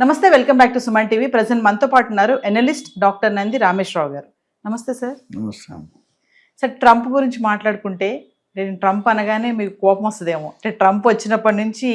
నమస్తే, welcome back to Suman TV. Present మనతో పాటు ఉన్నారు ఎనలిస్ట్ డాక్టర్ నంది రామేశ్వరరావు గారు. నమస్తే సార్. నమస్కారం సార్, ట్రంప్ గురించి మాట్లాడుకుంటే నేను ట్రంప్ అనగానే మీకు కోపం వస్తుందేమో. అంటే ట్రంప్ వచ్చినప్పటి నుంచి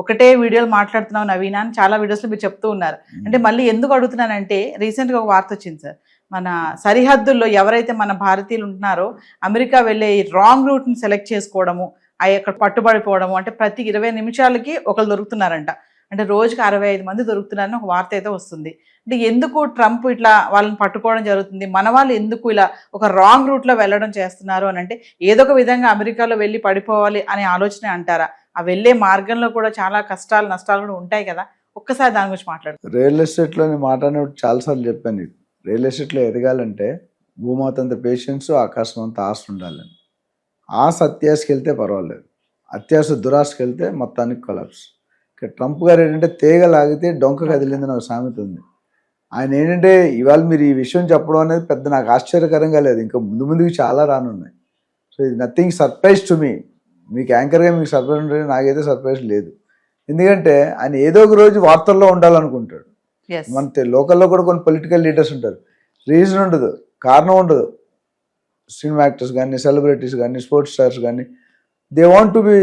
ఒకటే వీడియోలు మాట్లాడుతున్నావు నవీన అని చాలా వీడియోస్లో మీరు చెప్తూ ఉన్నారు. అంటే మళ్ళీ ఎందుకు అడుగుతున్నానంటే రీసెంట్గా ఒక వార్త వచ్చింది సార్. మన సరిహద్దుల్లో ఎవరైతే మన భారతీయులు ఉంటున్నారో అమెరికా వెళ్ళే రాంగ్ రూట్ని సెలెక్ట్ చేసుకోవడము, అక్కడ పట్టుబడిపోవడము, అంటే ప్రతి 20 నిమిషాలకి ఒకరు దొరుకుతున్నారంట. అంటే రోజుకి 65 మంది దొరుకుతున్నారని ఒక వార్త అయితే వస్తుంది. అంటే ఎందుకు ట్రంప్ ఇట్లా వాళ్ళని పట్టుకోవడం జరుగుతుంది, మన వాళ్ళు ఎందుకు ఇలా ఒక రాంగ్ రూట్లో వెళ్ళడం చేస్తున్నారు అని అంటే ఏదో ఒక విధంగా అమెరికాలో వెళ్ళి పడిపోవాలి అనే ఆలోచన అంటారా? ఆ వెళ్ళే మార్గంలో కూడా చాలా కష్టాలు నష్టాలు కూడా ఉంటాయి కదా, ఒక్కసారి దాని గురించి మాట్లాడుతారు. రియల్ ఎస్టేట్లో మాట్లాడినప్పుడు చాలాసార్లు చెప్పాను. రియల్ ఎస్టేట్లో ఎదగాలంటే భూమాత అంత పేషెన్స్, ఆకాశం అంత ఆశ ఉండాలని. ఆశ అత్యాశకి వెళ్తే పర్వాలేదు, అత్యాశ దురాశకి వెళ్తే మొత్తానికి కొలాప్స్. ట్రంప్ గారు ఏంటంటే తీగ లాగితే డొంక కదిలిందని ఒక సామెత ఉంది. ఆయన ఏంటంటే ఇవాళ మీరు ఈ విషయం చెప్పడం అనేది పెద్ద నాకు ఆశ్చర్యకరంగా లేదు, ఇంకా ముందుకు చాలా రానున్నాయి. సో ఇది నథింగ్ సర్ప్రైజ్ టు మీ. మీకు యాంకర్గా మీకు సర్ప్రైజ్ ఉంటుంది, నాకైతే సర్ప్రైజ్ లేదు. ఎందుకంటే ఆయన ఏదో ఒక రోజు వార్తల్లో ఉండాలనుకుంటాడు. మన లోకల్లో కూడా కొన్ని పొలిటికల్ లీడర్స్ ఉంటారు, రీజన్ ఉండదు, కారణం ఉండదు. సినిమా యాక్టర్స్ కానీ, సెలబ్రిటీస్ కానీ, స్పోర్ట్స్ స్టార్స్ కానీ, they want to be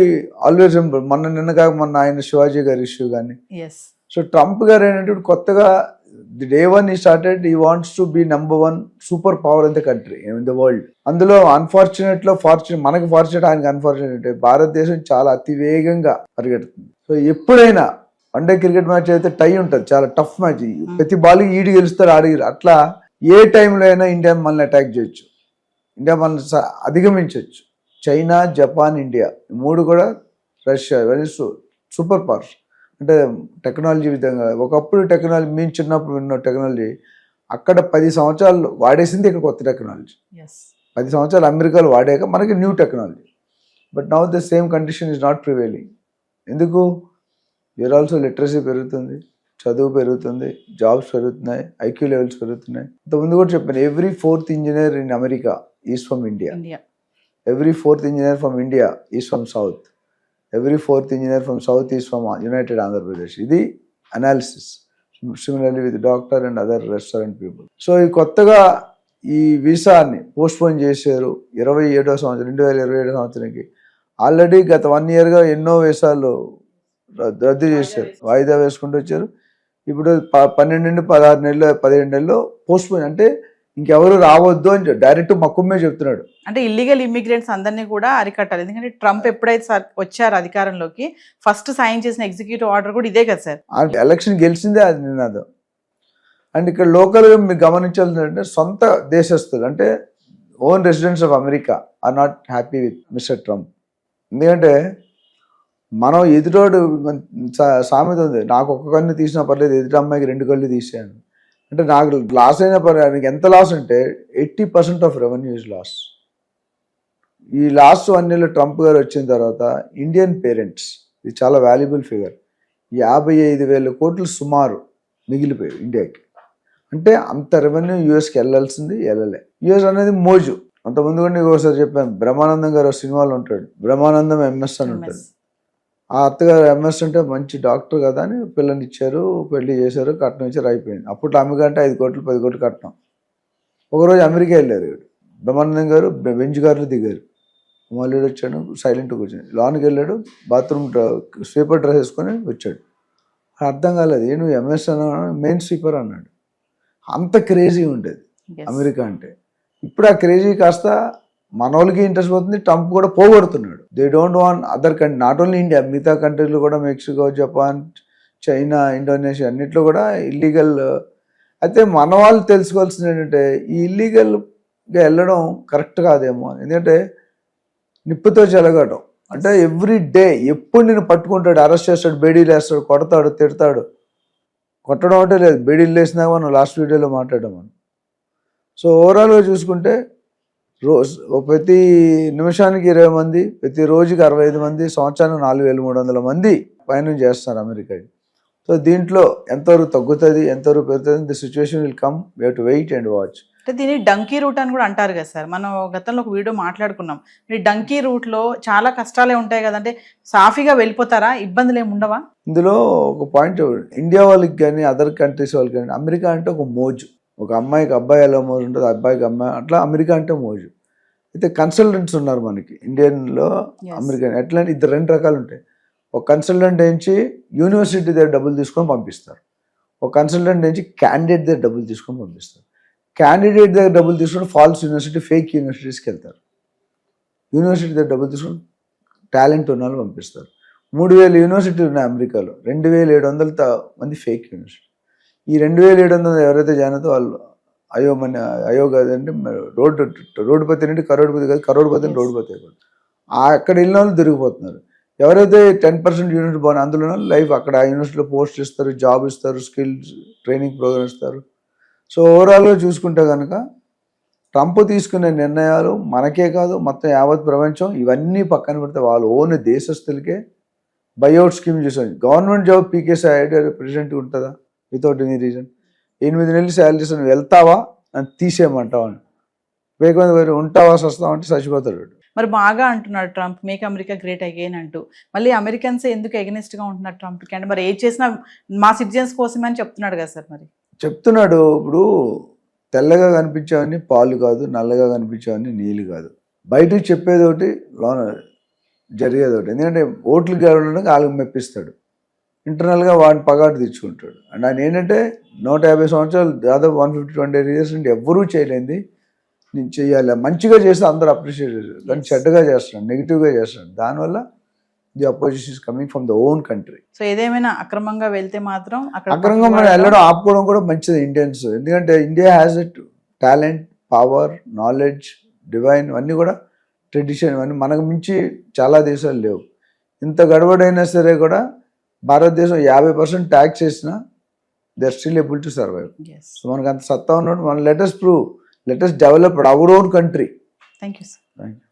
always simple. మొన్న ఆయన శివాజీ గారి ఇష్యూ కానీ. సో ట్రంప్ గారు ఏంటంటే కొత్తగా ది డే వన్ ఈ స్టార్టెడ్, ఈ wants to be number 1 super power in the country, in the world. అందులో మనకి ఫార్చునేట్, ఆయనకి అన్ఫార్చునేట్. భారతదేశం చాలా అతి వేగంగా పరిగెడుతుంది. సో ఎప్పుడైనా వన్డే క్రికెట్ మ్యాచ్ అయితే టై ఉంటుంది, చాలా టఫ్ మ్యాచ్. ప్రతి బాల్కి ఈడి గెలుస్తారు, ఆడిగి. అట్లా ఏ టైంలో అయినా ఇండియా మనల్ని అటాక్ చేయొచ్చు, ఇండియా మనల్ని అధిగమించవచ్చు. చైనా, జపాన్, ఇండియా, ఈ మూడు కూడా, రష్యా, ఇవన్నీ సూపర్ పవర్స్. అంటే టెక్నాలజీ విధంగా ఒకప్పుడు టెక్నాలజీ, మేము చిన్నప్పుడు ఉన్న టెక్నాలజీ అక్కడ 10 సంవత్సరాలు వాడేసింది, ఇక్కడ కొత్త టెక్నాలజీ 10 సంవత్సరాలు అమెరికాలో వాడాక మనకి new technology. But now the same condition is not prevailing. ఎందుకు? యూర్ ఆల్సో లిటరసీ పెరుగుతుంది, చదువు పెరుగుతుంది, జాబ్స్ పెరుగుతున్నాయి, ఐక్యూ లెవెల్స్ పెరుగుతున్నాయి. ఇంతకుముందు కూడా చెప్పాను, every 4th engineer in America is from India. Every 4th engineer from India is from South. Every 4th engineer from South is from United Andhra Pradesh. This is analysis. Similarly with the doctor and other restaurant people. So ఈ కొత్తగా ఈ వీసాని postpone చేశారు 2027 సంవత్సరానికి. Already గత 1 yearగా ఎన్నో వీసాలు రద్దు చేశారు, వాయిదా వేసుకుంటూ వచ్చారు. ఇప్పుడు 12 నుండి 16 నెలలు 17 నెలల్లో పోస్ట్పోన్. అంటే ఇంకెవరు రావద్దు అని డైరెక్ట్ మక్కుమే చెప్తున్నాడు. అంటే ఇల్లీగల్ ఇమిగ్రెంట్స్ అందరినీ కూడా అరికట్టాలి. ఎందుకంటే ట్రంప్ ఎప్పుడైతే వచ్చారు అధికారంలోకి, ఫస్ట్ సైన్ చేసిన ఎగ్జిక్యూటివ్ ఆర్డర్ కూడా ఇదే కదా సార్. ఎలక్షన్ గెలిచిందే అది నినాదం. అండ్ ఇక్కడ లోకల్గా మీరు గమనించాల్సిందంటే సొంత దేశస్తులు, అంటే own residents of America are not happy with mister Trump. ఎందుకంటే మనం ఎదుటోడు సామెత ఉంది, నాకు ఒక్క కన్ను తీసినా పర్లేదు, ఎదుటి అమ్మాయికి 2 కళ్ళు తీసాను. అంటే నాకు లాస్ అయినా పర్లేదు. ఎంత లాస్ అంటే 80% ఆఫ్ రెవెన్యూ ఇస్ లాస్. ఈ లాస్ట్ 1 yearలో ట్రంప్ గారు వచ్చిన తర్వాత ఇండియన్ పేరెంట్స్, ఇది చాలా వాల్యుబుల్ ఫిగర్, 55,000 కోట్లు సుమారు మిగిలిపోయారు ఇండియాకి. అంటే అంత రెవెన్యూ యూఎస్కి వెళ్ళాల్సింది వెళ్ళలే. యూఎస్ అనేది మోజు. అంతకుముందు కూడా నీకు ఒకసారి చెప్పాను, బ్రహ్మానందం గారు సినిమాలో ఉంటాడు, బ్రహ్మానందం ఎంఎస్ అని ఉంటాడు. ఆ అత్తగారు ఎంఎస్ అంటే మంచి డాక్టర్ కదా అని పిల్లని ఇచ్చారు, పెళ్లి చేశారు, కట్నం ఇచ్చారు, అయిపోయింది. అప్పుడు అమెరికా 5 కోట్లు 10 కోట్లు కట్నం. ఒకరోజు అమెరికా వెళ్ళారు బ్రహ్మానందం గారు, బెంచ్ కార్లు దిగారు, మళ్ళీ వచ్చాడు, సైలెంట్గా కూర్చొని లోనికి వెళ్ళాడు, బాత్రూమ్ స్వీపర్ డ్రెస్ వేసుకొని వచ్చాడు. అర్థం కాలేదు, నువ్వు ఎంఎస్ అన్నా, మెయిన్ స్వీపర్ అన్నాడు. అంత క్రేజీ ఉండేది అమెరికా అంటే. ఇప్పుడు ఆ క్రేజీ కాస్త మన వాళ్ళకి ఇంట్రెస్ట్ పోతుంది, ట్రంప్ కూడా పోగొడుతున్నాడు. They don't want other country, not only India, మిగతా కంట్రీలు కూడా, మెక్సికో, జపాన్, చైనా, ఇండోనేషియా అన్నిట్లో కూడా ఇల్లీగల్. అయితే మన వాళ్ళు తెలుసుకోవాల్సింది ఏంటంటే ఈ ఇల్లీగల్గా వెళ్ళడం కరెక్ట్ కాదేమో. ఎందుకంటే నిప్పుతో చెలగడం అంటే ఎవ్రీ డే ఎప్పుడు నేను పట్టుకుంటాడు, అరెస్ట్ చేస్తాడు, బేడీలు వేస్తాడు, కొడతాడు, తిడతాడు. కొట్టడం అంటే లేదు, బేడీలు వేసినా మనం లాస్ట్ వీడియోలో మాట్లాడాం మనం. సో ఓవరాల్గా చూసుకుంటే ప్రతి నిమిషానికి 20 మంది, ప్రతి రోజుకి 65 మంది, సంవత్సరానికి 4,300 మంది పైన చేస్తున్నారు అమెరికాకి. సో దీంట్లో ఎంతవరకు తగ్గుతుంది, ఎంతవరకు పెరుగుతుంది, the situation will come, we have to wait and watch. అంటే దీన్ని డంకీ రూట్ అని కూడా అంటారు కదా సార్. మనం గతంలో ఒక వీడియో మాట్లాడుకున్నాం. ఈ డంకీ రూట్లో చాలా కష్టాలే ఉంటాయి కదంటే, సాఫీగా వెళ్ళిపోతారా, ఇబ్బందులు ఏమి ఉండవా? ఇందులో ఒక పాయింట్, ఇండియా వాళ్ళకి కానీ అదర్ కంట్రీస్ వాళ్ళకి కానీ అమెరికా అంటే ఒక మోజు. ఒక అమ్మాయికి అబ్బాయి ఎలా మోజు ఉంటుంది, అబ్బాయికి అమ్మాయి, అట్లా అమెరికా అంటే మోజు. అయితే కన్సల్టెంట్స్ ఉన్నారు మనకి ఇండియన్లో, అమెరికన్. ఎట్లా అంటే ఇద్దరు 2 రకాలు ఉంటాయి. ఒక కన్సల్టెంట్ నుంచి యూనివర్సిటీ దగ్గర డబ్బులు తీసుకొని పంపిస్తారు. ఒక కన్సల్టెంట్ నుంచి క్యాండిడేట్ దగ్గర డబ్బులు తీసుకొని పంపిస్తారు. క్యాండిడేట్ దగ్గర డబ్బులు తీసుకొని ఫాల్స్ యూనివర్సిటీ, ఫేక్ యూనివర్సిటీస్కి వెళ్తారు. యూనివర్సిటీ దగ్గర డబ్బులు తీసుకొని టాలెంట్ ఉన్న వాళ్ళు పంపిస్తారు. 3000 యూనివర్సిటీలు ఉన్నాయి అమెరికాలో, 2700 మంది ఫేక్ యూనివర్సిటీ. ఈ 2700 ఎవరైతే జాయిన్ అవుతారో వాళ్ళు అయో కాదంటే రోడ్డుపతి నుండి కరోడ్పతి కాదు, కరోడ్పతి నుండి రోడ్డుపతి అయిపోతుంది. అక్కడ వెళ్ళిన వాళ్ళు దొరికిపోతున్నారు. ఎవరైతే 10% యూనివర్సిటీ బాగుంది అందులో లైఫ్ అక్కడ ఆ యూనివర్సిటీలో పోస్ట్ ఇస్తారు, జాబ్ ఇస్తారు, స్కిల్స్ ట్రైనింగ్ ప్రోగ్రామ్ ఇస్తారు. సో ఓవరాల్గా చూసుకుంటే కనుక ట్రంప్ తీసుకునే నిర్ణయాలు మనకే కాదు మొత్తం యావత్ ప్రపంచం, ఇవన్నీ పక్కన పెడితే వాళ్ళు ఓన్ దేశస్తులకే బైఅవుట్ స్కీమ్ చేశారు. గవర్నమెంట్ జాబ్ పీకేసీ ప్రెసిడెంట్ ఉంటుందా వితౌట్ ఎనీ రీజన్? 8 నెలలు శాలరీస్ నువ్వు వెళ్తావా అని తీసేయమంటావా అని, వేగంగా ఉంటావా సస్తావా అంటే చచ్చిపోతాడు. మరి బాగా అంటున్నాడు Trump, make America great again అంటూ. మళ్ళీ అమెరికన్స్ ఎందుకు ఎగనెస్ట్గా ఉంటున్నారు ట్రంప్కి? అంటే మరి ఏం చేసినా మా సిటిజన్స్ కోసమే అని చెప్తున్నాడు కదా సార్. మరి చెప్తున్నాడు, ఇప్పుడు తెల్లగా కనిపించేవన్నీ పాలు కాదు, నల్లగా కనిపించేవన్నీ నీళ్ళు కాదు. బయటకు చెప్పేది ఒకటి, లోన జరిగేది ఒకటి. ఎందుకంటే ఓట్లు గెలవడానికి వాళ్ళకి మెప్పిస్తాడు, ఇంటర్నల్గా వాడిని పగాటు తెచ్చుకుంటాడు. అండ్ ఆయన ఏంటంటే 150 సంవత్సరాలు, దాదాపు 150-120 years నుండి ఎవ్వరూ చేయలేంది నేను చెయ్యాలి. మంచిగా చేస్తే అందరూ అప్రిషియేట్ చేస్తారు, కానీ చెడ్డగా చేస్తున్నాడు, నెగిటివ్గా చేస్తున్నాడు. దానివల్ల the opposition is coming from the own country. So ఏదేమైనా అక్రమంగా వెళ్తే మాత్రం అక్రమంగా మనం వెళ్ళడం ఆపుకోవడం కూడా మంచిది ఇండియన్స్. ఎందుకంటే India has a talent, power, knowledge, divine, అన్నీ కూడా ట్రెడిషన్, ఇవన్నీ మనకు మించి చాలా దేశాలు లేవు. ఇంత గడబడైనా సరే కూడా భారతదేశం 50% ట్యాక్స్ చేసినా they are still able to survive. So మనకు అంత సత్తా ఉన్నప్పుడు మనం let us prove, let us develop our own country. Thank you, sir. Thank you.